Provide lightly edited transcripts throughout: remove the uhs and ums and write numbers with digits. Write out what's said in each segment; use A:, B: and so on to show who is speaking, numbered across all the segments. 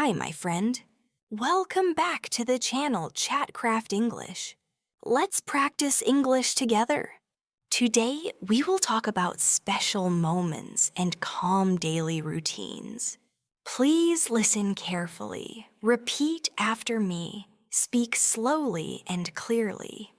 A: Hi, my friend. Welcome back to the channel Chatcraft English. Let's practice English together. Today, we will talk about special moments and calm daily routines. Please listen carefully. Repeat after me. Speak slowly and clearly.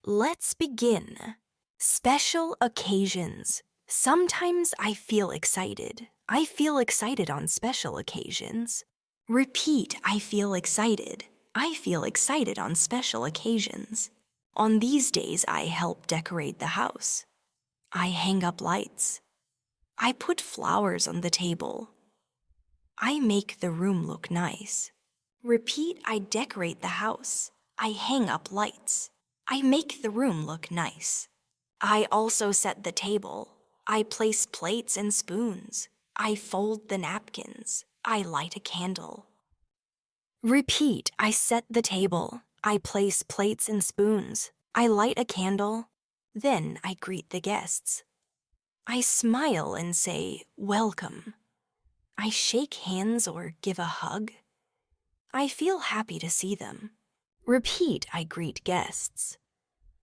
A: Let's begin. Special occasions. Sometimes I feel excited. I feel excited on special occasions. Repeat, I feel excited. I feel excited on special occasions. On these days, I help decorate the house. I hang up lights. I put flowers on the table. I make the room look nice. Repeat, I decorate the house. I hang up lights. I make the room look nice. I also set the table. I place plates and spoons. I fold the napkins. I light a candle. Repeat, I set the table. I place plates and spoons. I light a candle. Then I greet the guests. I smile and say, "Welcome." I shake hands or give a hug. I feel happy to see them. Repeat, I greet guests.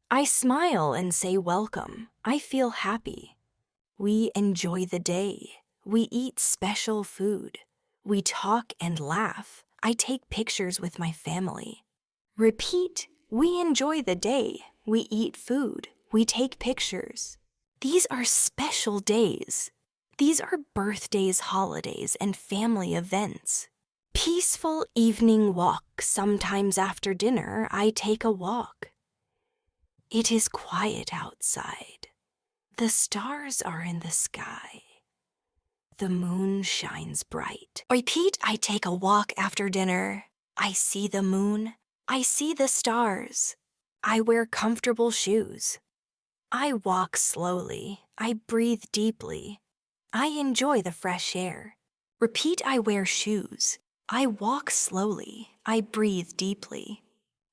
A: I smile and say welcome. I feel happy. We enjoy the day. We eat special food. We talk and laugh. I take pictures with my family. Repeat, we enjoy the day. We eat food. We take pictures. These are special days. These are birthdays, holidays, and family events. Peaceful evening walk. Sometimes after dinner, I take a walk. It is quiet outside. The stars are in the sky. The moon shines bright. Repeat, I take a walk after dinner. I see the moon. I see the stars. I wear comfortable shoes. I walk slowly. I breathe deeply. I enjoy the fresh air. Repeat, I wear shoes. I walk slowly. I breathe deeply.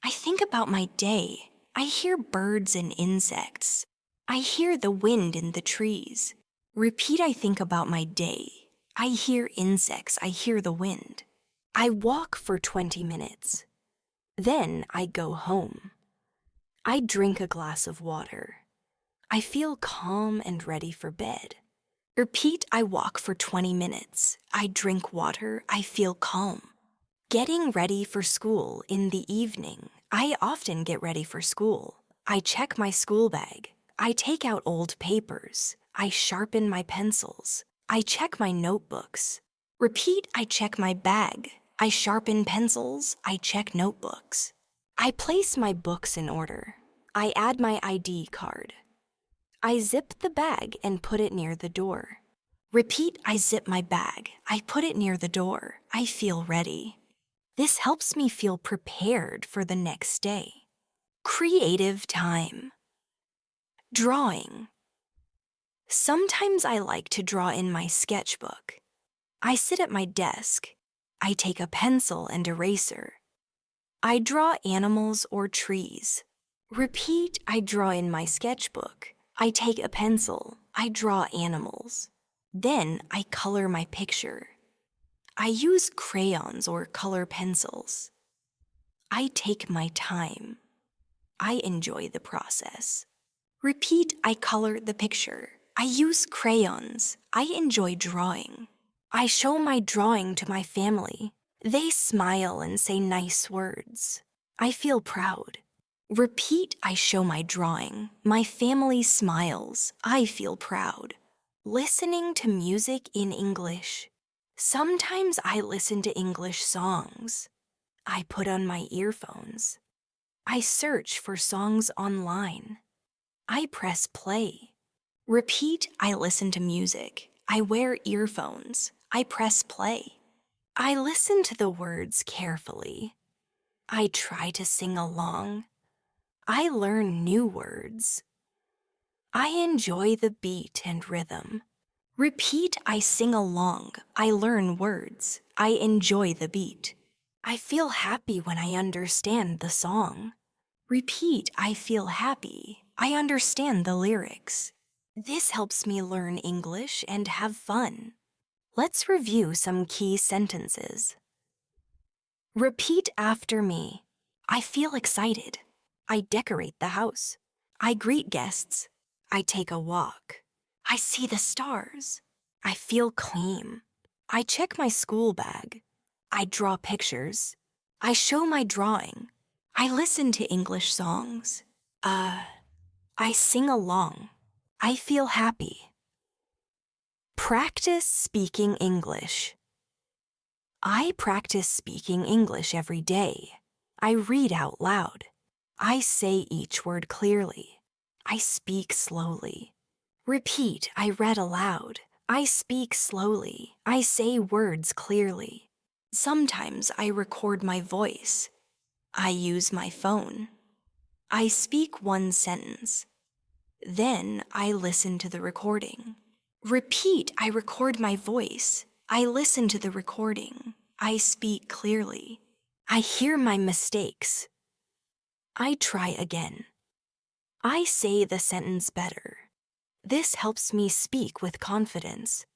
A: I think about my day. I hear birds and insects. I hear the wind in the trees. Repeat, I think about my day. I hear insects. I hear the wind. I walk for 20 minutes. Then I go home. I drink a glass of water. I feel calm and ready for bed. Repeat, I walk for 20 minutes. I drink water. I feel calm. Getting ready for school in the evening. I often get ready for school. I check my school bag. I take out old papers. I sharpen my pencils. I check my notebooks. Repeat, I check my bag. I sharpen pencils. I check notebooks. I place my books in order. I add my ID card. I zip the bag and put it near the door. Repeat, I zip my bag. I put it near the door. I feel ready. This helps me feel prepared for the next day. Creative time. Drawing. Sometimes I like to draw in my sketchbook. I sit at my desk. I take a pencil and eraser. I draw animals or trees. Repeat, I draw in my sketchbook. I take a pencil. I draw animals. Then I color my picture. I use crayons or color pencils. I take my time. I enjoy the process. Repeat, I color the picture. I use crayons. I enjoy drawing. I show my drawing to my family. They smile and say nice words. I feel proud. Repeat, I show my drawing. My family smiles. I feel proud. Listening to music in English. Sometimes I listen to English songs. I put on my earphones. I search for songs online. I press play. Repeat, I listen to music. I wear earphones. I press play. I listen to the words carefully. I try to sing along. I learn new words. I enjoy the beat and rhythm. Repeat, I sing along. I learn words. I enjoy the beat. I feel happy when I understand the song. Repeat, I feel happy. I understand the lyrics. This helps me learn English and have fun. Let's review some key sentences. Repeat after me. I feel excited. I decorate the house. I greet guests. I take a walk. I see the stars. I feel clean. I check my school bag. I draw pictures. I show my drawing. I listen to English songs. I sing along. I feel happy. Practice speaking English. I practice speaking English every day. I read out loud. I say each word clearly. I speak slowly. Repeat, I read aloud. I speak slowly. I say words clearly. Sometimes I record my voice. I use my phone. I speak one sentence. Then I listen to the recording. Repeat, I record my voice. I listen to the recording. I speak clearly. I hear my mistakes. I try again. I say the sentence better. This helps me speak with confidence.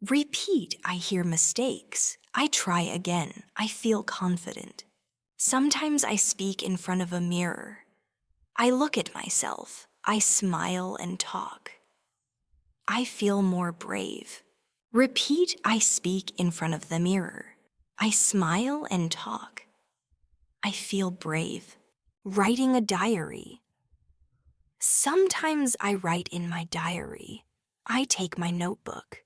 A: Repeat, I hear mistakes. I try again. I feel confident. Sometimes I speak in front of a mirror. I look at myself. I smile and talk. I feel more brave. Repeat, I speak in front of the mirror. I smile and talk. I feel brave. Writing a diary. Sometimes I write in my diary. I take my notebook.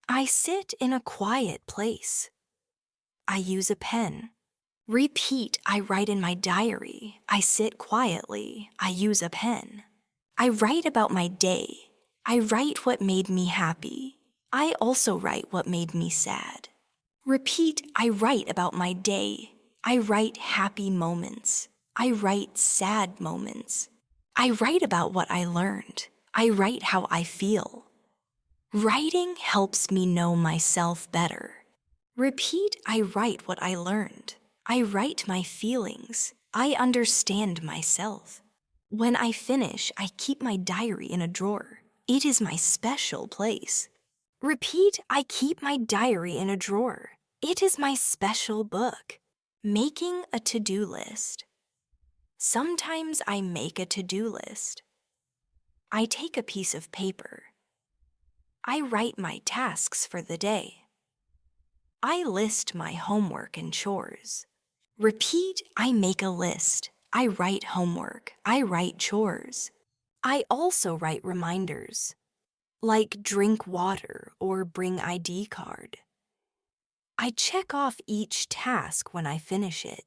A: I sit in a quiet place. I use a pen. Repeat, I write in my diary. I sit quietly. I use a pen. I write about my day. I write what made me happy. I also write what made me sad. Repeat, I write about my day. I write happy moments. I write sad moments. I write about what I learned. I write how I feel. Writing helps me know myself better. Repeat, I write what I learned. I write my feelings. I understand myself. When I finish, I keep my diary in a drawer. It is my special place. Repeat, I keep my diary in a drawer. It is my special book. Making a to-do list. Sometimes I make a to-do list. I take a piece of paper. I write my tasks for the day. I list my homework and chores. Repeat, I make a list. I write homework. I write chores. I also write reminders, like drink water or bring ID card. I check off each task when I finish it.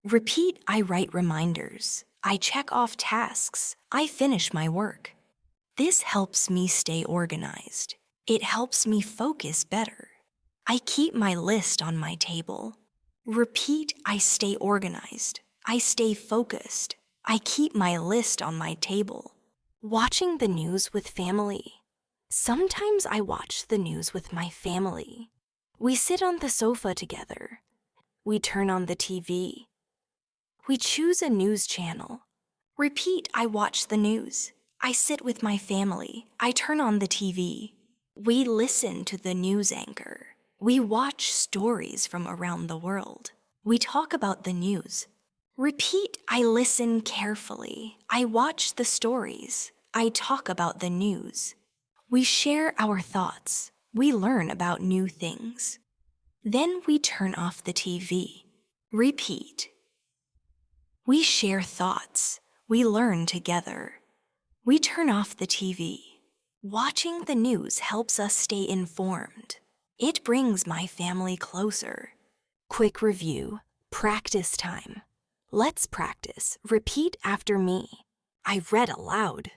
A: Repeat, I write reminders. I check off tasks. I finish my work. This helps me stay organized. It helps me focus better. I keep my list on my table. Repeat, I stay organized. I stay focused. I keep my list on my table. Watching the news with family. Sometimes I watch the news with my family. We sit on the sofa together. We turn on the TV. We choose a news channel. Repeat, I watch the news. I sit with my family. I turn on the TV. We listen to the news anchor. We watch stories from around the world. We talk about the news. Repeat, I listen carefully. I watch the stories. I talk about the news. We share our thoughts. We learn about new things. Then we turn off the TV. Repeat. We share thoughts. We learn together. We turn off the TV. Watching the news helps us stay informed. It brings my family closer. Quick review. Practice time. Let's practice. Repeat after me. I read aloud.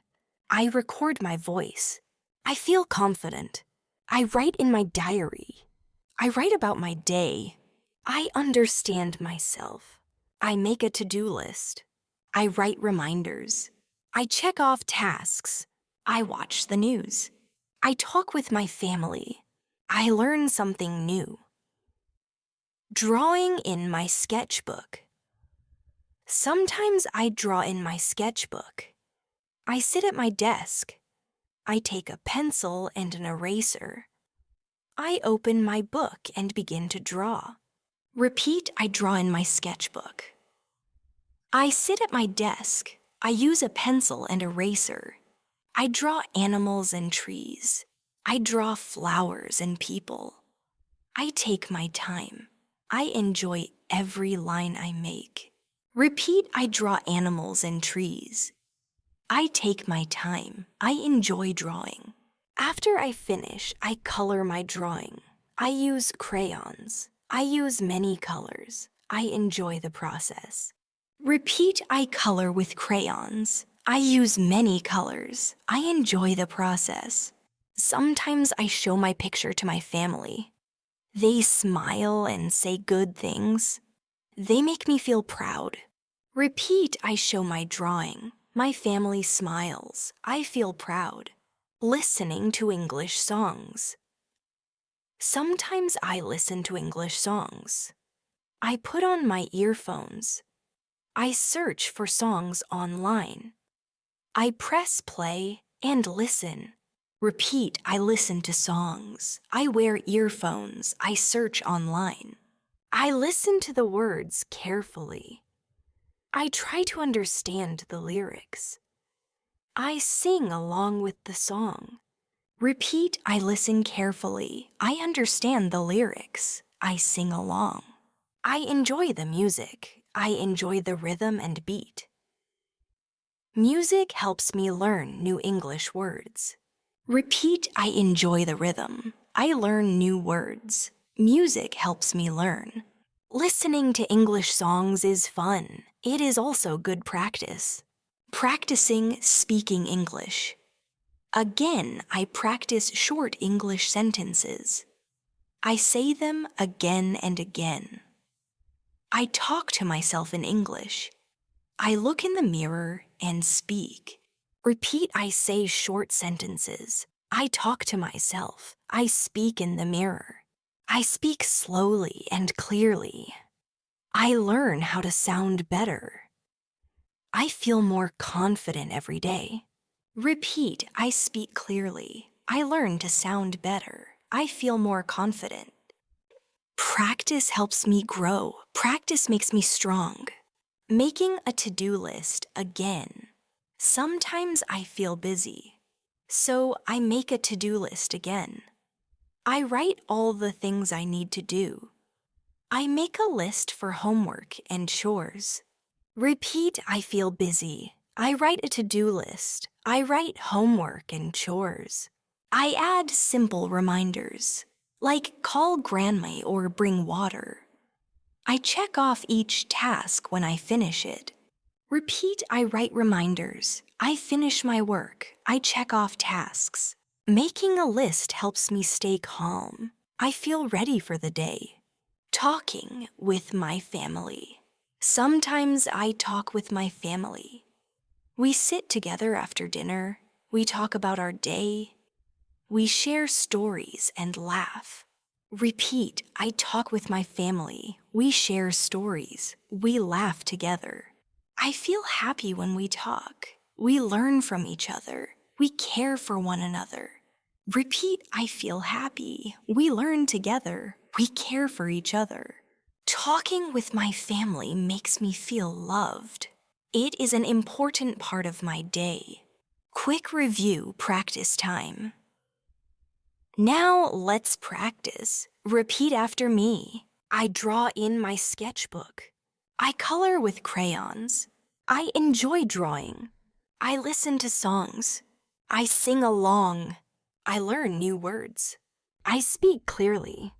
A: I record my voice. I feel confident. I write in my diary. I write about my day. I understand myself. I make a to-do list. I write reminders. I check off tasks. I watch the news. I talk with my family. I learn something new. Drawing in my sketchbook. Sometimes I draw in my sketchbook. I sit at my desk. I take a pencil and an eraser. I open my book and begin to draw. Repeat, I draw in my sketchbook. I sit at my desk. I use a pencil and eraser. I draw animals and trees. I draw flowers and people. I take my time. I enjoy every line I make. Repeat, I draw animals and trees. I take my time. I enjoy drawing. After I finish, I color my drawing. I use crayons. I use many colors. I enjoy the process. Repeat, I color with crayons. I use many colors. I enjoy the process. Sometimes I show my picture to my family. They smile and say good things. They make me feel proud. Repeat, I show my drawing. My family smiles. I feel proud. Listening to English songs. Sometimes I listen to English songs. I put on my earphones. I search for songs online. I press play and listen. Repeat, I listen to songs. I wear earphones. I search online. I listen to the words carefully. I try to understand the lyrics. I sing along with the song. Repeat, I listen carefully. I understand the lyrics. I sing along. I enjoy the music. I enjoy the rhythm and beat. Music helps me learn new English words. Repeat, I enjoy the rhythm. I learn new words. Music helps me learn. Listening to English songs is fun. It is also good practice. Practicing speaking English. Again, I practice short English sentences. I say them again and again. I talk to myself in English. I look in the mirror and speak. Repeat, I say short sentences. I talk to myself. I speak in the mirror. I speak slowly and clearly. I learn how to sound better. I feel more confident every day. Repeat, I speak clearly. I learn to sound better. I feel more confident. Practice helps me grow. Practice makes me strong. Making a to-do list again. Sometimes I feel busy, so I make a to-do list again. I write all the things I need to do. I make a list for homework and chores. Repeat, I feel busy. I write a to-do list. I write homework and chores. I add simple reminders, like call grandma or bring water. I check off each task when I finish it. Repeat, I write reminders. I finish my work. I check off tasks. Making a list helps me stay calm. I feel ready for the day. Talking with my family. Sometimes I talk with my family. We sit together after dinner. We talk about our day. We share stories and laugh. Repeat, I talk with my family. We share stories. We laugh together. I feel happy when we talk. We learn from each other. We care for one another. Repeat, I feel happy. We learn together. We care for each other. Talking with my family makes me feel loved. It is an important part of my day. Quick review practice time. Now let's practice. Repeat after me. I draw in my sketchbook. I color with crayons. I enjoy drawing. I listen to songs. I sing along. I learn new words. I speak clearly.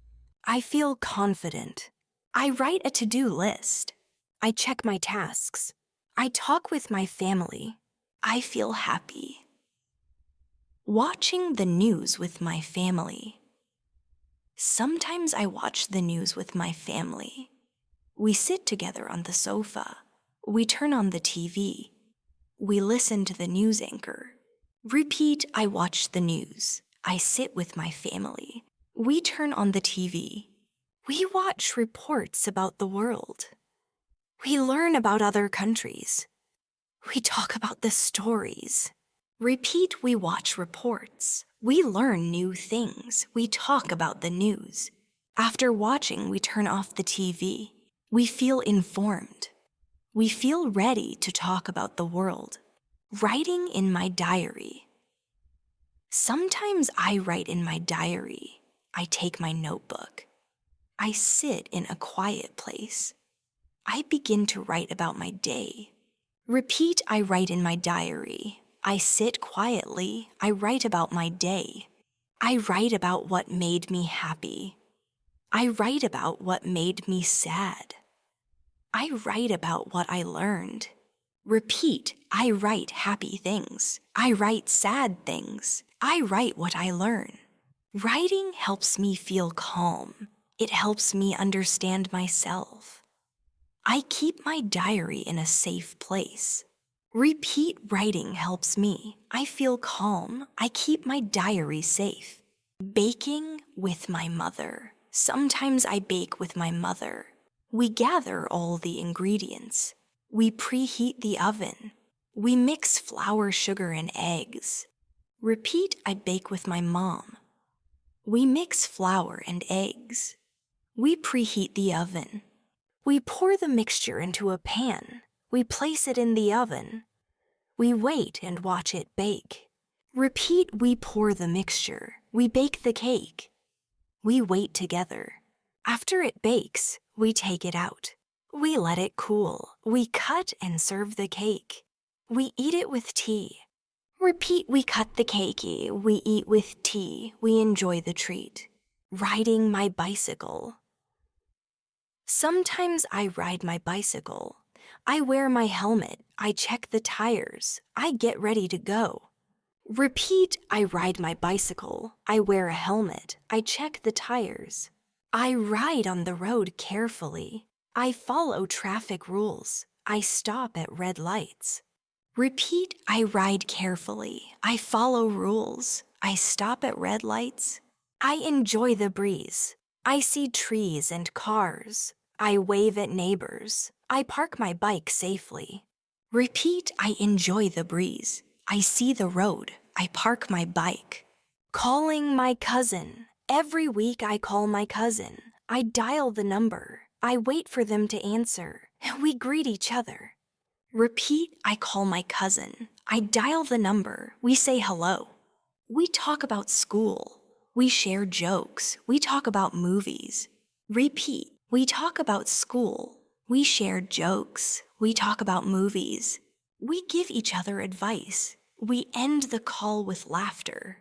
A: I feel confident. I write a to-do list. I check my tasks. I talk with my family. I feel happy. Watching the news with my family. Sometimes I watch the news with my family. We sit together on the sofa. We turn on the TV. We listen to the news anchor. Repeat, I watch the news. I sit with my family. We turn on the TV. We watch reports about the world. We learn about other countries. We talk about the stories. Repeat, we watch reports. We learn new things. We talk about the news. After watching, we turn off the TV. We feel informed. We feel ready to talk about the world. Writing in my diary. Sometimes I write in my diary. I take my notebook. I sit in a quiet place. I begin to write about my day. Repeat, I write in my diary. I sit quietly. I write about my day. I write about what made me happy. I write about what made me sad. I write about what I learned. Repeat, I write happy things. I write sad things. I write what I learn. Writing helps me feel calm. It helps me understand myself. I keep my diary in a safe place. Repeat, writing helps me. I feel calm. I keep my diary safe. Baking with my mother. Sometimes I bake with my mother. We gather all the ingredients. We preheat the oven. We mix flour, sugar, and eggs. Repeat, I bake with my mom. We mix flour and eggs. We preheat the oven. We pour the mixture into a pan. We place it in the oven. We wait and watch it bake. Repeat, we pour the mixture. We bake the cake. We wait together. After it bakes, we take it out. We let it cool. We cut and serve the cake. We eat it with tea. Repeat, we cut the cake. We eat with tea. We enjoy the treat. Riding my bicycle. Sometimes I ride my bicycle. I wear my helmet. I check the tires. I get ready to go. Repeat, I ride my bicycle. I wear a helmet. I check the tires. I ride on the road carefully. I follow traffic rules. I stop at red lights. Repeat, I ride carefully. I follow rules. I stop at red lights. I enjoy the breeze. I see trees and cars. I wave at neighbors. I park my bike safely. Repeat, I enjoy the breeze. I see the road. I park my bike. Calling my cousin. Every week I call my cousin. I dial the number. I wait for them to answer. We greet each other. Repeat, I call my cousin. I dial the number. We say hello. We talk about school. We share jokes. We talk about movies. Repeat, we talk about school. We share jokes. We talk about movies. We give each other advice. We end the call with laughter.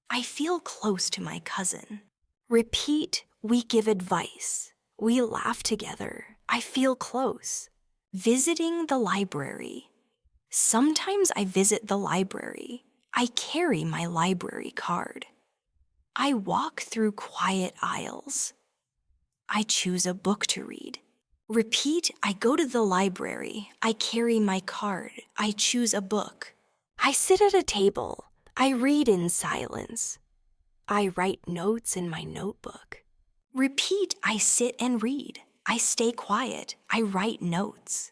A: I feel close to my cousin. Repeat, we give advice. We laugh together. I feel close. Visiting the library. Sometimes I visit the library. I carry my library card. I walk through quiet aisles. I choose a book to read. Repeat, I go to the library. I carry my card. I choose a book. I sit at a table. I read in silence. I write notes in my notebook. Repeat, I sit and read. I stay quiet. I write notes.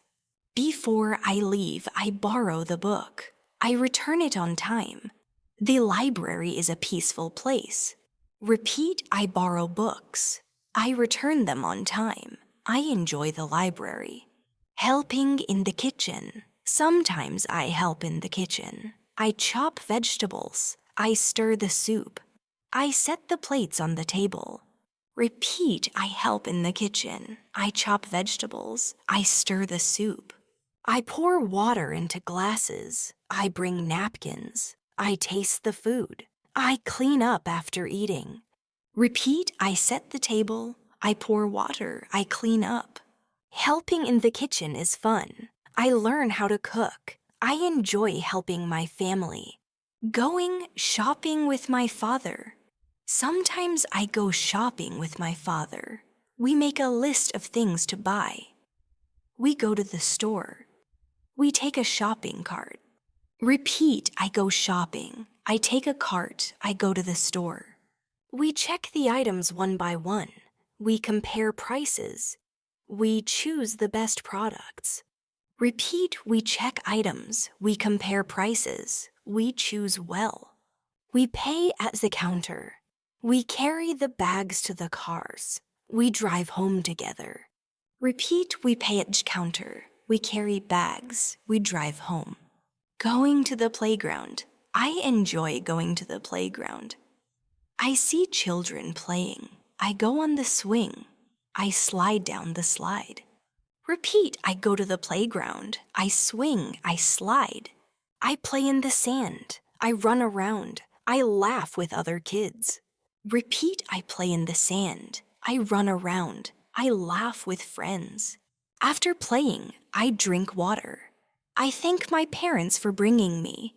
A: Before I leave, I borrow the book. I return it on time. The library is a peaceful place. Repeat, I borrow books. I return them on time. I enjoy the library. Helping in the kitchen. Sometimes I help in the kitchen. I chop vegetables. I stir the soup. I set the plates on the table. Repeat, I help in the kitchen. I chop vegetables. I stir the soup. I pour water into glasses. I bring napkins. I taste the food. I clean up after eating. Repeat, I set the table. I pour water. I clean up. Helping in the kitchen is fun. I learn how to cook. I enjoy helping my family. Going shopping with my father. Sometimes I go shopping with my father. We make a list of things to buy. We go to the store. We take a shopping cart. Repeat, I go shopping. I take a cart. I go to the store. We check the items one by one. We compare prices. We choose the best products. Repeat, we check items. We compare prices. We choose well. We pay at the counter. We carry the bags to the cars. We drive home together. Repeat, we pay at the counter. We carry bags. We drive home. Going to the playground. I enjoy going to the playground. I see children playing. I go on the swing. I slide down the slide. Repeat, I go to the playground. I swing. I slide. I play in the sand. I run around. I laugh with other kids. Repeat, I play in the sand. I run around. I laugh with friends. After playing, I drink water. I thank my parents for bringing me.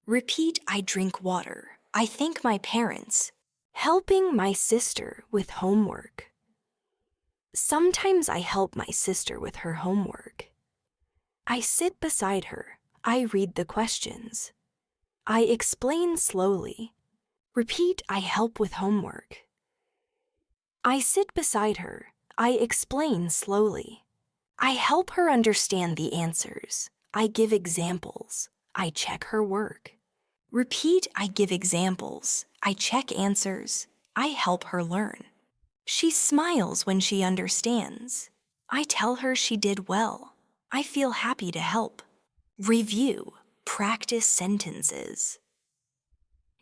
A: Repeat, I drink water. I thank my parents. Helping my sister with homework. Sometimes I help my sister with her homework. I sit beside her. I read the questions. I explain slowly. Repeat, I help with homework. I sit beside her. I explain slowly. I help her understand the answers. I give examples. I check her work. Repeat, I give examples. I check answers. I help her learn. She smiles when she understands. I tell her she did well. I feel happy to help. Review, practice sentences.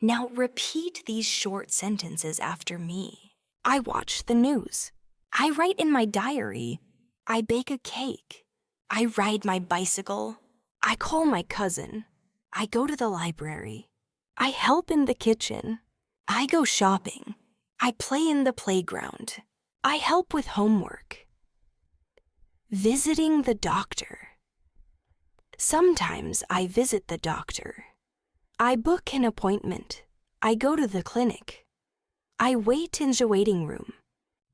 A: Now repeat these short sentences after me. I watch the news. I write in my diary. I bake a cake. I ride my bicycle. I call my cousin. I go to the library. I help in the kitchen. I go shopping. I play in the playground. I help with homework. Visiting the doctor. Sometimes I visit the doctor. I book an appointment. I go to the clinic. I wait in the waiting room.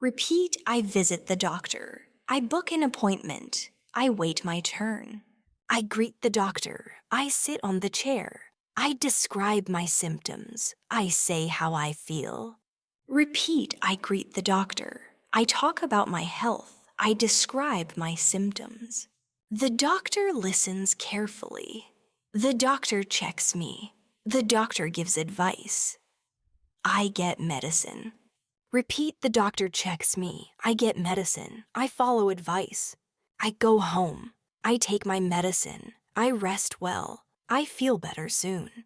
A: Repeat, I visit the doctor. I book an appointment. I wait my turn. I greet the doctor. I sit on the chair. I describe my symptoms. I say how I feel. Repeat, I greet the doctor. I talk about my health. I describe my symptoms. The doctor listens carefully. The doctor checks me. The doctor gives advice. I get medicine. Repeat, the doctor checks me. I get medicine. I follow advice. I go home. I take my medicine. I rest well. I feel better soon.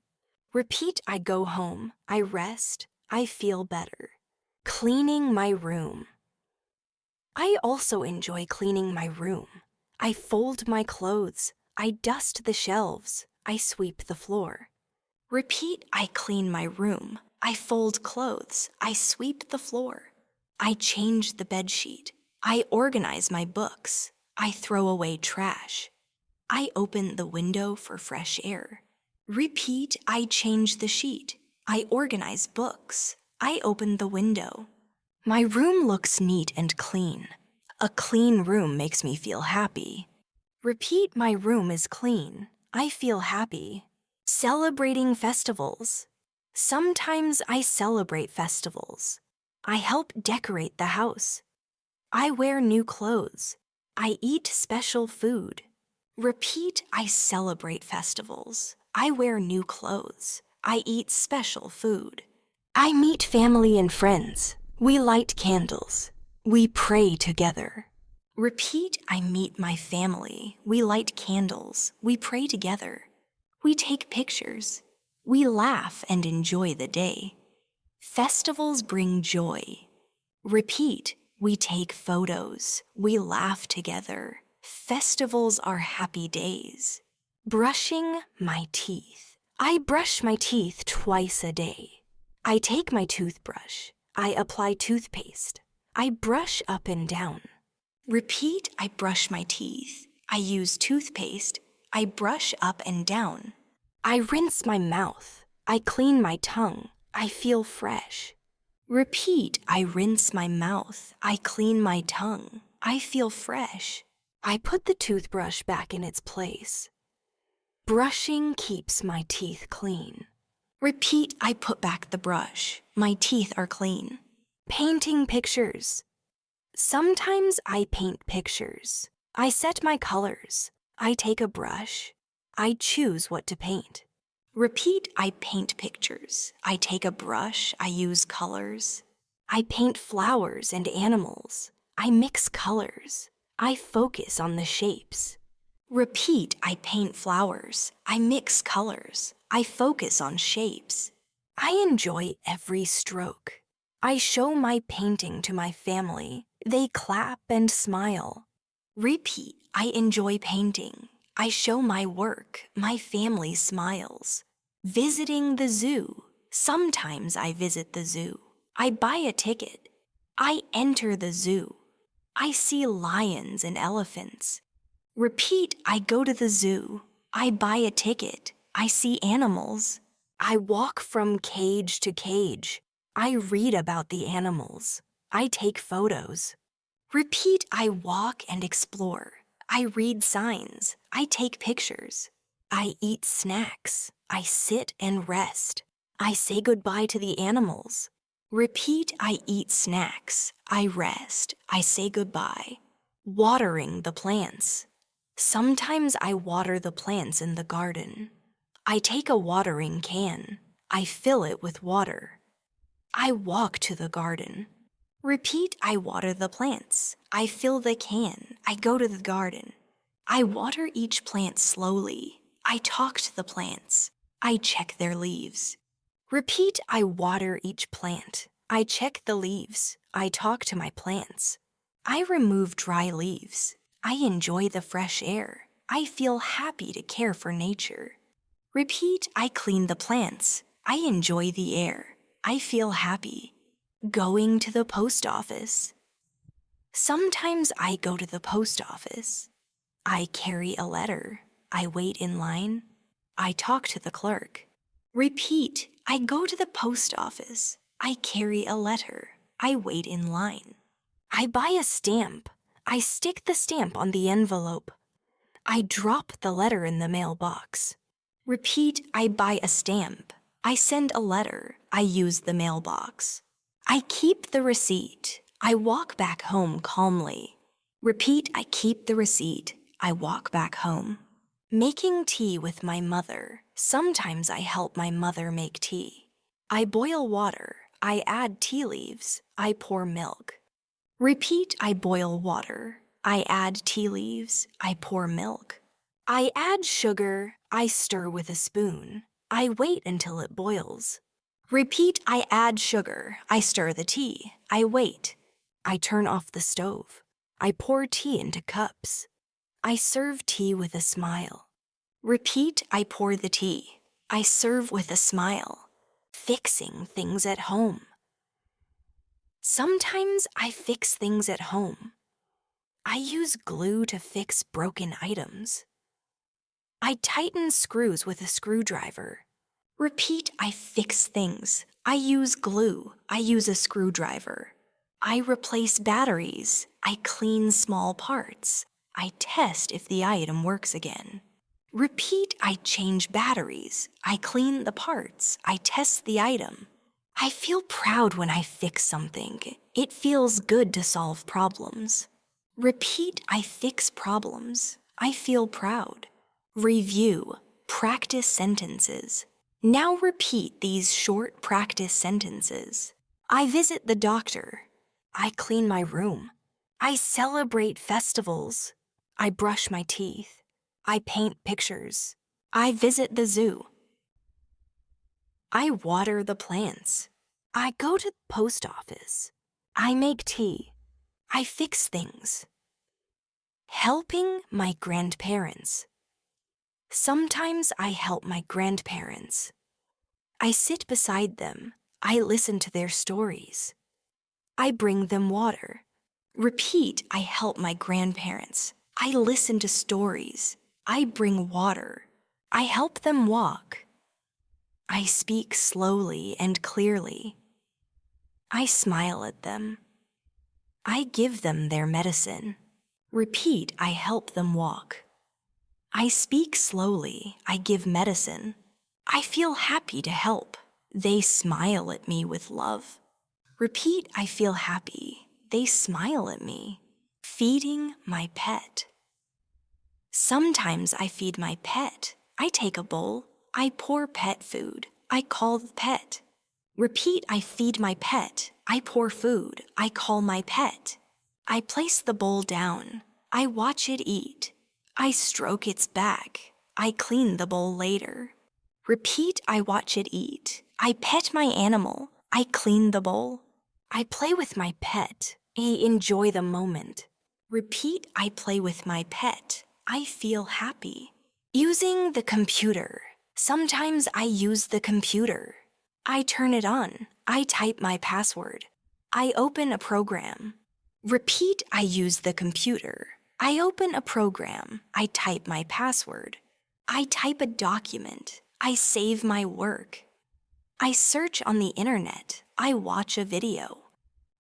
A: Repeat, I go home. I rest. I feel better. Cleaning my room. I also enjoy cleaning my room. I fold my clothes. I dust the shelves. I sweep the floor. Repeat, I clean my room. I fold clothes. I sweep the floor. I change the bedsheet. I organize my books. I throw away trash. I open the window for fresh air. Repeat, I change the sheet. I organize books. I open the window. My room looks neat and clean. A clean room makes me feel happy. Repeat, my room is clean. I feel happy. Celebrating festivals. Sometimes I celebrate festivals. I help decorate the house. I wear new clothes. I eat special food. Repeat, I celebrate festivals. I wear new clothes. I eat special food. I meet family and friends. We light candles. We pray together. Repeat, I meet my family. We light candles. We pray together. We take pictures. We laugh and enjoy the day. Festivals bring joy. Repeat, we take photos. We laugh together. Festivals are happy days. Brushing my teeth. I brush my teeth twice a day. I take my toothbrush. I apply toothpaste. I brush up and down. Repeat, I brush my teeth. I use toothpaste. I brush up and down. I rinse my mouth. I clean my tongue. I feel fresh. Repeat, I rinse my mouth. I clean my tongue. I feel fresh. I put the toothbrush back in its place. Brushing keeps my teeth clean. Repeat, I put back the brush. My teeth are clean. Painting pictures. Sometimes I paint pictures. I set my colors. I take a brush. I choose what to paint. Repeat, I paint pictures. I take a brush, I use colors. I paint flowers and animals. I mix colors. I focus on the shapes. Repeat, I paint flowers. I mix colors. I focus on shapes. I enjoy every stroke. I show my painting to my family. They clap and smile. Repeat, I enjoy painting. I show my work. My family smiles. Visiting the zoo. Sometimes I visit the zoo. I buy a ticket. I enter the zoo. I see lions and elephants. Repeat, I go to the zoo. I buy a ticket. I see animals. I walk from cage to cage. I read about the animals. I take photos. Repeat, I walk and explore. I read signs. I take pictures. I eat snacks. I sit and rest. I say goodbye to the animals. Repeat, I eat snacks. I rest. I say goodbye. Watering the plants. Sometimes I water the plants in the garden. I take a watering can. I fill it with water. I walk to the garden. Repeat, I water the plants. I fill the can. I go to the garden. I water each plant slowly. I talk to the plants. I check their leaves. Repeat, I water each plant. I check the leaves. I talk to my plants. I remove dry leaves. I enjoy the fresh air. I feel happy to care for nature. Repeat, I clean the plants. I enjoy the air. I feel happy. Going to the post office. Sometimes I go to the post office. I carry a letter. I wait in line. I talk to the clerk. Repeat, I go to the post office. I carry a letter. I wait in line. I buy a stamp. I stick the stamp on the envelope. I drop the letter in the mailbox. Repeat, I buy a stamp. I send a letter. I use the mailbox. I keep the receipt. I walk back home calmly. Repeat, I keep the receipt. I walk back home. Making tea with my mother. Sometimes I help my mother make tea. I boil water. I add tea leaves. I pour milk. Repeat, I boil water. I add tea leaves. I pour milk. I add sugar. I stir with a spoon. I wait until it boils. Repeat, I add sugar. I stir the tea. I wait. I turn off the stove. I pour tea into cups. I serve tea with a smile. Repeat, I pour the tea. I serve with a smile. Fixing things at home. Sometimes I fix things at home. I use glue to fix broken items. I tighten screws with a screwdriver. Repeat, I fix things. I use glue. I use a screwdriver. I replace batteries. I clean small parts. I test if the item works again. Repeat, I change batteries. I clean the parts. I test the item. I feel proud when I fix something. It feels good to solve problems. Repeat, I fix problems. I feel proud. Review, practice sentences. Now repeat these short practice sentences. I visit the doctor. I clean my room. I celebrate festivals. I brush my teeth. I paint pictures. I visit the zoo. I water the plants. I go to the post office. I make tea. I fix things. Helping my grandparents. Sometimes I help my grandparents. I sit beside them. I listen to their stories. I bring them water. Repeat, I help my grandparents. I listen to stories. I bring water. I help them walk. I speak slowly and clearly. I smile at them. I give them their medicine. Repeat, I help them walk. I speak slowly. I give medicine. I feel happy to help. They smile at me with love. Repeat, I feel happy. They smile at me. Feeding my pet. Sometimes I feed my pet. I take a bowl. I pour pet food. I call the pet. Repeat, I feed my pet. I pour food. I call my pet. I place the bowl down. I watch it eat. I stroke its back. I clean the bowl later. Repeat, I watch it eat. I pet my animal. I clean the bowl. I play with my pet. I enjoy the moment. Repeat, I play with my pet. I feel happy. Using the computer. Sometimes I use the computer. I turn it on. I type my password. I open a program. Repeat, I use the computer. I open a program. I type my password. I type a document. I save my work. I search on the internet. I watch a video.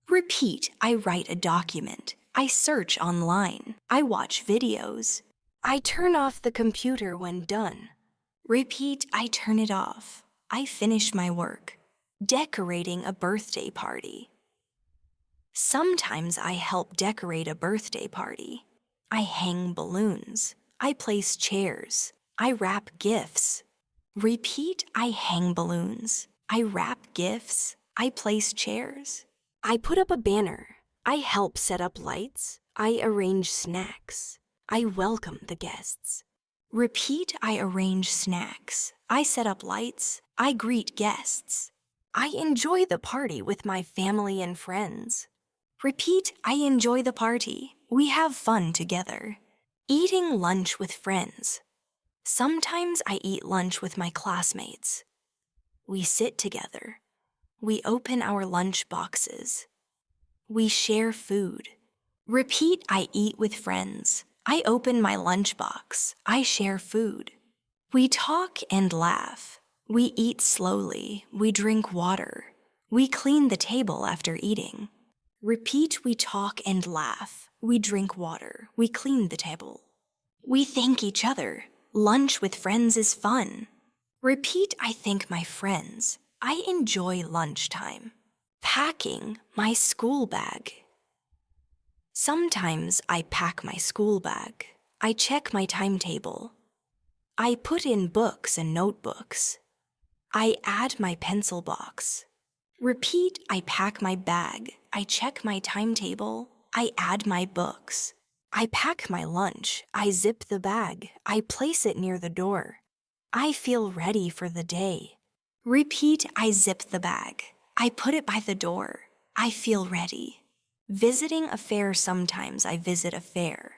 A: Repeat, I write a document. I search online. I watch videos. I turn off the computer when done. Repeat, I turn it off. I finish my work. Decorating a birthday party. Sometimes I help decorate a birthday party. I hang balloons. I place chairs. I wrap gifts. Repeat, I hang balloons. I wrap gifts. I place chairs. I put up a banner. I help set up lights. I arrange snacks. I welcome the guests. Repeat, I arrange snacks. I set up lights. I greet guests. I enjoy the party with my family and friends. Repeat, I enjoy the party. We have fun together. Eating lunch with friends. Sometimes I eat lunch with my classmates. We sit together. We open our lunch boxes. We share food. Repeat, I eat with friends. I open my lunchbox. I share food. We talk and laugh. We eat slowly. We drink water. We clean the table after eating. Repeat, we talk and laugh. We drink water. We clean the table. We thank each other. Lunch with friends is fun. Repeat, I thank my friends. I enjoy lunchtime. Packing my school bag. Sometimes I pack my school bag. I check my timetable. I put in books and notebooks. I add my pencil box. Repeat, I pack my bag. I check my timetable. I add my books. I pack my lunch. I zip the bag. I place it near the door. I feel ready for the day. Repeat, I zip the bag. I put it by the door. I feel ready. Visiting a fair, sometimes I visit a fair.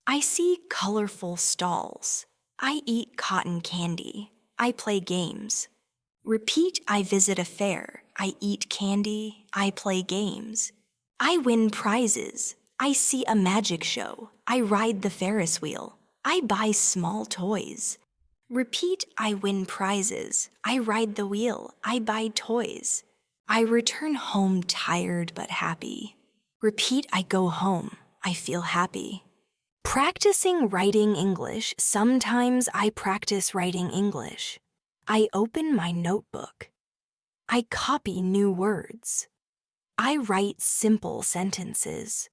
A: I see colorful stalls. I eat cotton candy. I play games. Repeat, I visit a fair. I eat candy. I play games. I win prizes. I see a magic show. I ride the Ferris wheel. I buy small toys. Repeat, I win prizes. I ride the wheel. I buy toys. I return home tired but happy. Repeat, I go home. I feel happy. Practicing writing English. Sometimes I practice writing English. I open my notebook. I copy new words. I write simple sentences.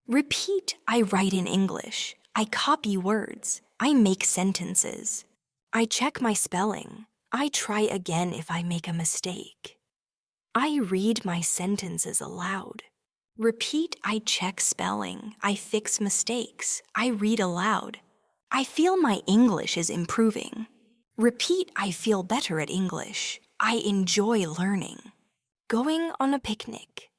A: Repeat, I write in English. I copy words. I make sentences. I check my spelling. I try again if I make a mistake. I read my sentences aloud. Repeat, I check spelling. I fix mistakes. I read aloud. I feel my English is improving. Repeat, I feel better at English. I enjoy learning. Going on a picnic.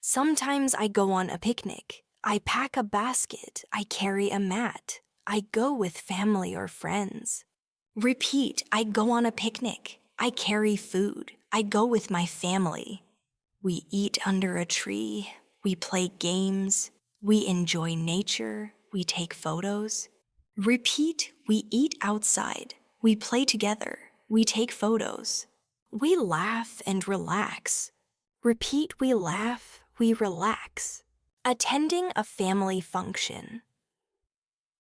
A: Sometimes I go on a picnic. I pack a basket. I carry a mat. I go with family or friends. Repeat, I go on a picnic. I carry food. I go with my family. We eat under a tree. We play games. We enjoy nature. We take photos. Repeat, we eat outside. We play together. We take photos. We laugh and relax. Repeat, we laugh. We relax. Attending a family function.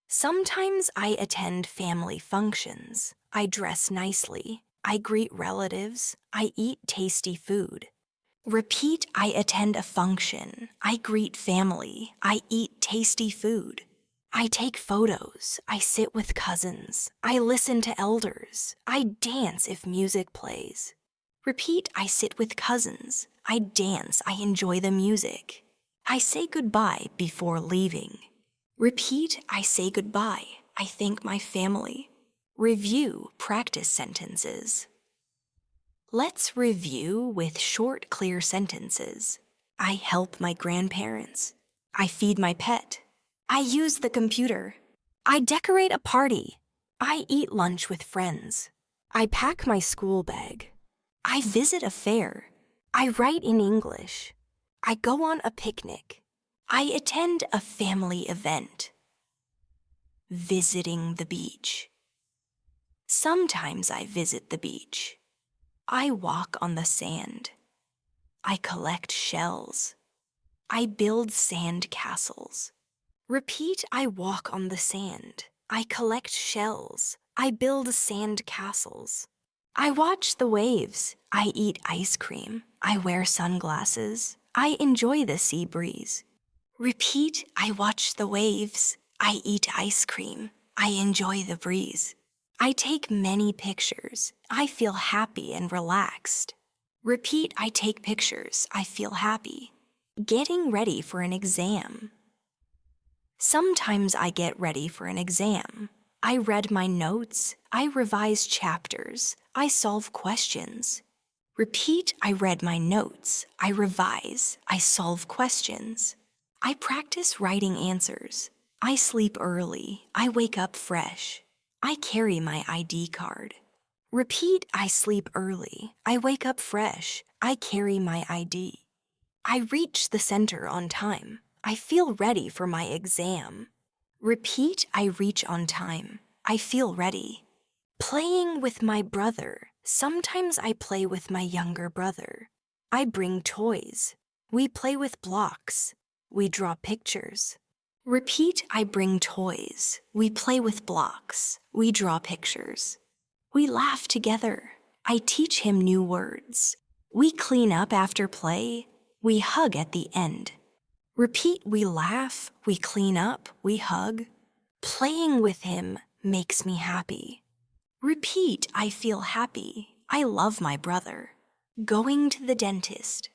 A: Sometimes I attend family functions. I dress nicely. I greet relatives. I eat tasty food. Repeat, I attend a function. I greet family. I eat tasty food. I take photos. I sit with cousins. I listen to elders. I dance if music plays. Repeat, I sit with cousins. I dance. I enjoy the music. I say goodbye before leaving. Repeat, I say goodbye. I thank my family. Review practice sentences. Let's review with short, clear sentences. I help my grandparents. I feed my pet. I use the computer. I decorate a party. I eat lunch with friends. I pack my school bag. I visit a fair. I write in English. I go on a picnic. I attend a family event. Visiting the beach. Sometimes I visit the beach. I walk on the sand. I collect shells. I build sand castles. Repeat, I walk on the sand. I collect shells. I build sand castles. I watch the waves. I eat ice cream. I wear sunglasses. I enjoy the sea breeze. Repeat, I watch the waves. I eat ice cream. I enjoy the breeze. I take many pictures. I feel happy and relaxed. Repeat, I take pictures. I feel happy. Getting ready for an exam. Sometimes I get ready for an exam. I read my notes. I revise chapters. I solve questions. Repeat, I read my notes. I revise. I solve questions. I practice writing answers. I sleep early. I wake up fresh. I carry my ID card. Repeat, I sleep early. I wake up fresh. I carry my ID. I reach the center on time. I feel ready for my exam. Repeat, I reach on time. I feel ready. Playing with my brother. Sometimes I play with my younger brother. I bring toys. We play with blocks. We draw pictures. Repeat, I bring toys. We play with blocks. We draw pictures. We laugh together. I teach him new words. We clean up after play. We hug at the end. Repeat, we laugh, we clean up, we hug. Playing with him makes me happy. Repeat, I feel happy. I love my brother. Going to the dentist.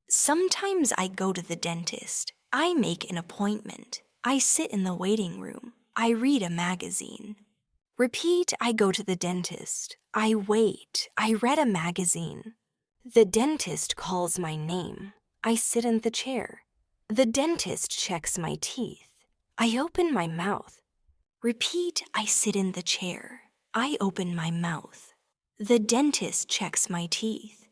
A: Sometimes I go to the dentist. I make an appointment. I sit in the waiting room. I read a magazine. Repeat, I go to the dentist. I wait. I read a magazine. The dentist calls my name. I sit in the chair. The dentist checks my teeth. I open my mouth. Repeat, I sit in the chair. I open my mouth. The dentist checks my teeth.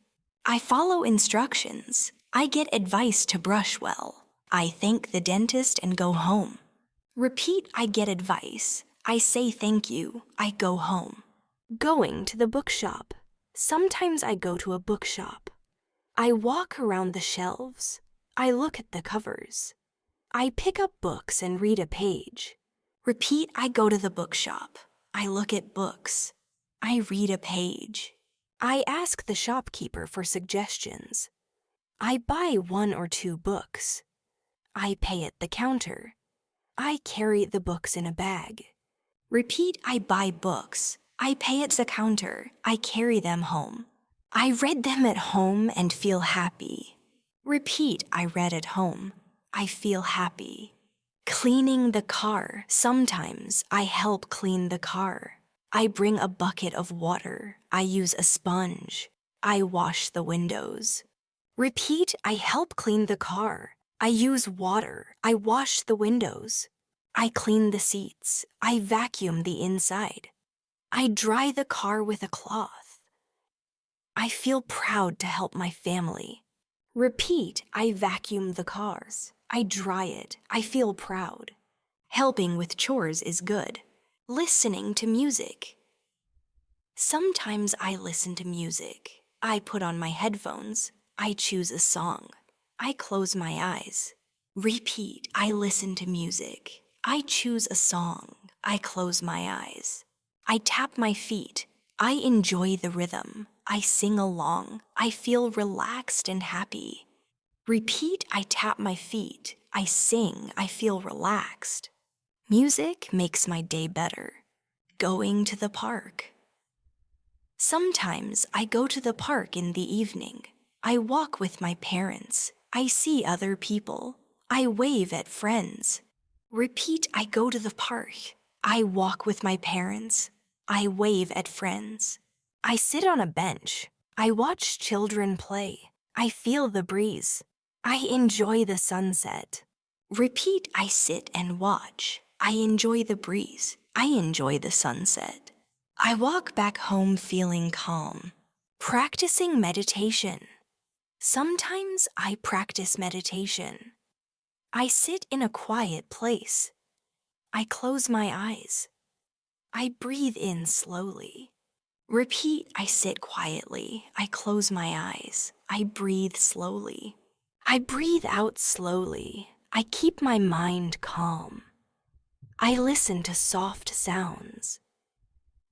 A: I follow instructions. I get advice to brush well. I thank the dentist and go home. Repeat, I get advice. I say thank you. I go home. Going to the bookshop. Sometimes I go to a bookshop. I walk around the shelves. I look at the covers. I pick up books and read a page. Repeat, I go to the bookshop. I look at books. I read a page. I ask the shopkeeper for suggestions. I buy 1 or 2 books. I pay at the counter. I carry the books in a bag. Repeat, I buy books. I pay at the counter. I carry them home. I read them at home and feel happy. Repeat, I read at home. I feel happy. Cleaning the car. Sometimes I help clean the car. I bring a bucket of water. I use a sponge. I wash the windows. Repeat, I help clean the car. I use water. I wash the windows. I clean the seats. I vacuum the inside. I dry the car with a cloth. I feel proud to help my family. Repeat, I vacuum the cars. I dry it. I feel proud. Helping with chores is good. Listening to music. Sometimes I listen to music. I put on my headphones. I choose a song. I close my eyes. Repeat, I listen to music. I choose a song. I close my eyes. I tap my feet. I enjoy the rhythm. I sing along. I feel relaxed and happy. Repeat, I tap my feet. I sing. I feel relaxed. Music makes my day better. Going to the park. Sometimes I go to the park in the evening. I walk with my parents. I see other people. I wave at friends. Repeat, I go to the park. I walk with my parents. I wave at friends. I sit on a bench. I watch children play. I feel the breeze. I enjoy the sunset. Repeat, I sit and watch. I enjoy the breeze. I enjoy the sunset. I walk back home feeling calm. Practicing meditation. Sometimes I practice meditation. I sit in a quiet place. I close my eyes. I breathe in slowly. Repeat, I sit quietly. I close my eyes. I breathe slowly. I breathe out slowly. I keep my mind calm. I listen to soft sounds.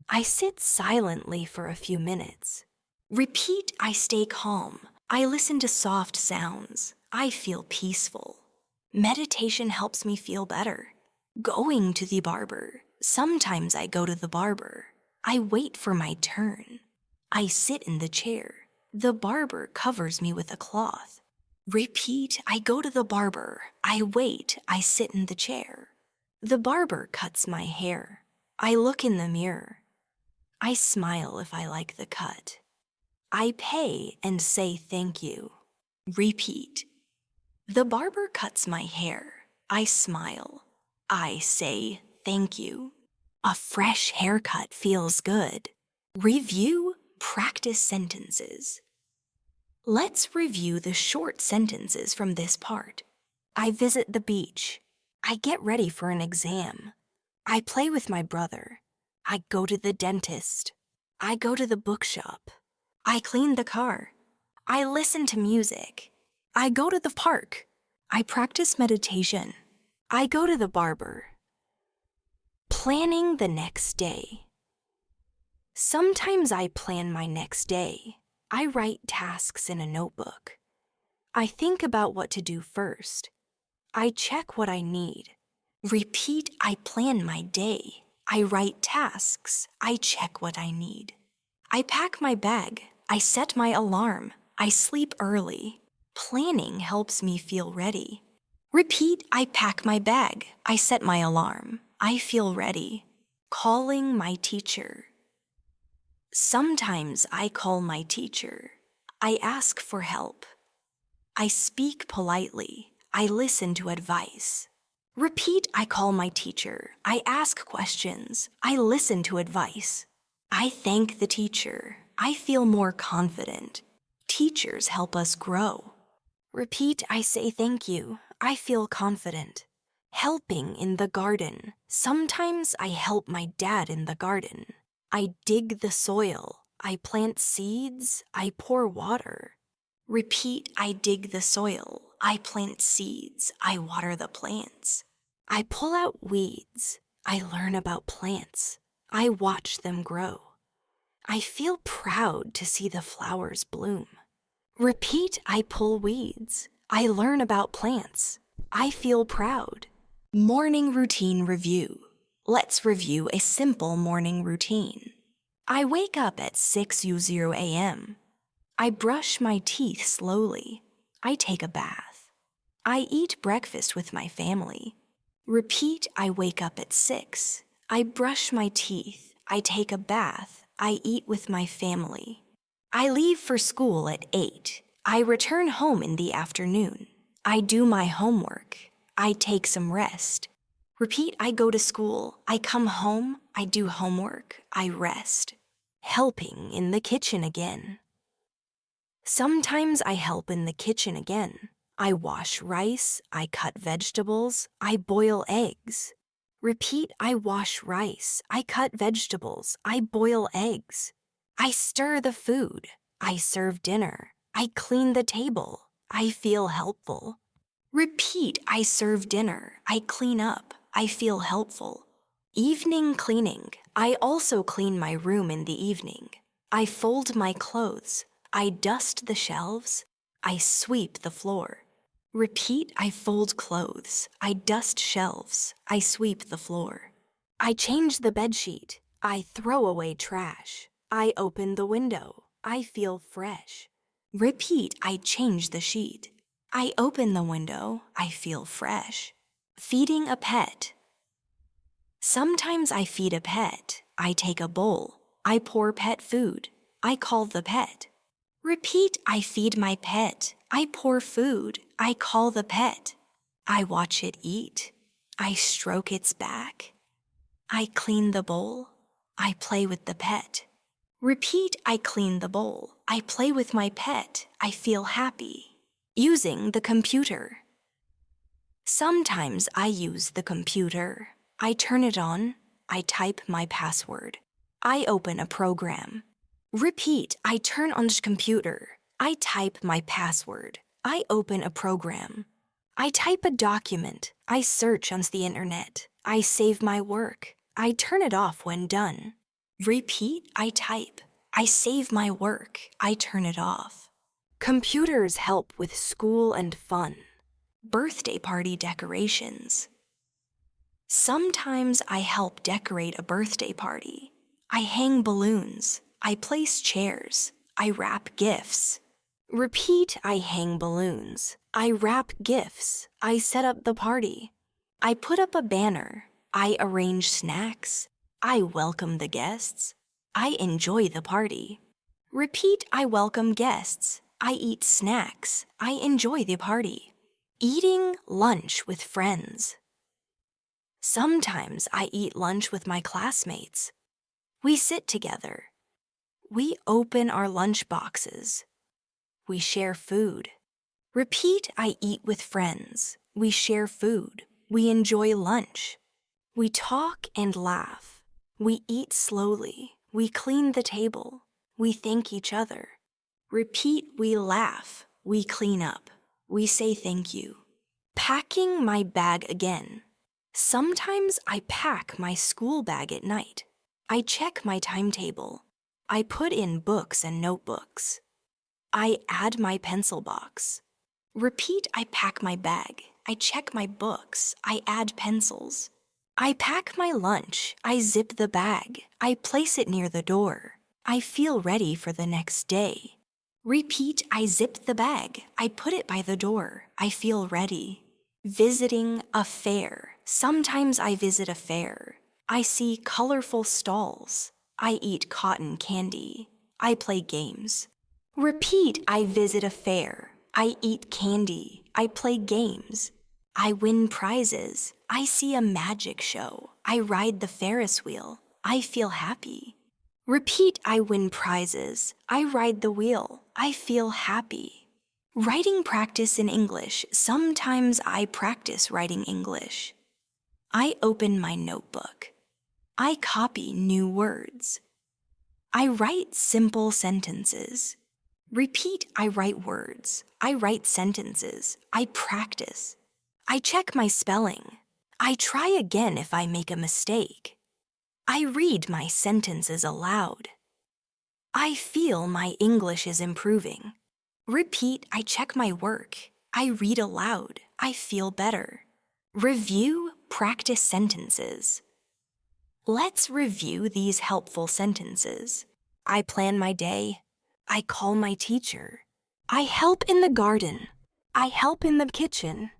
A: I sit silently for a few minutes. Repeat, I stay calm. I listen to soft sounds. I feel peaceful. Meditation helps me feel better. Going to the barber. Sometimes I go to the barber. I wait for my turn. I sit in the chair. The barber covers me with a cloth. Repeat, I go to the barber. I wait. I sit in the chair. The barber cuts my hair. I look in the mirror. I smile if I like the cut. I pay and say thank you. Repeat. The barber cuts my hair. I smile. I say thank you. A fresh haircut feels good. Review, practice sentences. Let's review the short sentences from this part. I visit the beach. I get ready for an exam. I play with my brother. I go to the dentist. I go to the bookshop. I clean the car. I listen to music. I go to the park. I practice meditation. I go to the barber. Planning the next day. Sometimes I plan my next day. I write tasks in a notebook. I think about what to do first. I check what I need. Repeat, I plan my day. I write tasks. I check what I need. I pack my bag. I set my alarm. I sleep early. Planning helps me feel ready. Repeat, I pack my bag. I set my alarm. I feel ready. Calling my teacher. Sometimes I call my teacher. I ask for help. I speak politely. I listen to advice. Repeat, I call my teacher. I ask questions. I listen to advice. I thank the teacher. I feel more confident. Teachers help us grow. Repeat, I say thank you. I feel confident. Helping in the garden. Sometimes I help my dad in the garden. I dig the soil. I plant seeds. I pour water. Repeat, I dig the soil. I plant seeds. I water the plants. I pull out weeds. I learn about plants. I watch them grow. I feel proud to see the flowers bloom. Repeat, I pull weeds. I learn about plants. I feel proud. Morning routine review. Let's review a simple morning routine. I wake up at 6:00 a.m. I brush my teeth slowly. I take a bath. I eat breakfast with my family. Repeat, I wake up at 6. I brush my teeth. I take a bath. I eat with my family. I leave for school at 8. I return home in the afternoon. I do my homework. I take some rest. Repeat, I go to school. I come home. I do homework. I rest. Helping in the kitchen again. Sometimes I help in the kitchen again. I wash rice. I cut vegetables. I boil eggs. Repeat, I wash rice. I cut vegetables. I boil eggs. I stir the food. I serve dinner. I clean the table. I feel helpful. Repeat, I serve dinner. I clean up. I feel helpful. Evening cleaning. I also clean my room in the evening. I fold my clothes. I dust the shelves. I sweep the floor. Repeat, I fold clothes. I dust shelves. I sweep the floor. I change the bedsheet. I throw away trash. I open the window. I feel fresh. Repeat, I change the sheet. I open the window. I feel fresh. Feeding a pet. Sometimes I feed a pet. I take a bowl. I pour pet food. I call the pet. Repeat, I feed my pet. I pour food. I call the pet. I watch it eat. I stroke its back. I clean the bowl. I play with the pet. Repeat, I clean the bowl. I play with my pet. I feel happy. Using the computer. Sometimes I use the computer. I turn it on. I type my password. I open a program. Repeat, I turn on the computer. I type my password. I open a program. I type a document. I search on the internet. I save my work. I turn it off when done. Repeat, I type. I save my work. I turn it off. Computers help with school and fun. Birthday party decorations. Sometimes I help decorate a birthday party. I hang balloons. I place chairs. I wrap gifts. Repeat, I hang balloons. I wrap gifts. I set up the party. I put up a banner. I arrange snacks. I welcome the guests. I enjoy the party. Repeat, I welcome guests. I eat snacks. I enjoy the party. Eating lunch with friends. Sometimes I eat lunch with my classmates. We sit together. We open our lunch boxes. We share food. Repeat, I eat with friends. We share food. We enjoy lunch. We talk and laugh. We eat slowly. We clean the table. We thank each other. Repeat, we laugh. We clean up. We say thank you. Packing my bag again. Sometimes I pack my school bag at night. I check my timetable. I put in books and notebooks. I add my pencil box. Repeat, I pack my bag. I check my books. I add pencils. I pack my lunch. I zip the bag. I place it near the door. I feel ready for the next day. Repeat, I zip the bag. I put it by the door. I feel ready. Visiting a fair. Sometimes I visit a fair. I see colorful stalls. I eat cotton candy. I play games. Repeat, I visit a fair. I eat candy. I play games. I win prizes. I see a magic show. I ride the Ferris wheel. I feel happy. Repeat, I win prizes. I ride the wheel. I feel happy. Writing practice in English. Sometimes I practice writing English. I open my notebook. I copy new words. I write simple sentences. Repeat, I write words. I write sentences. I practice. I check my spelling. I try again if I make a mistake. I read my sentences aloud. I feel my English is improving. Repeat, I check my work. I read aloud. I feel better. Review, practice sentences. Let's review these helpful sentences. I plan my day. I call my teacher. I help in the garden. I help in the kitchen.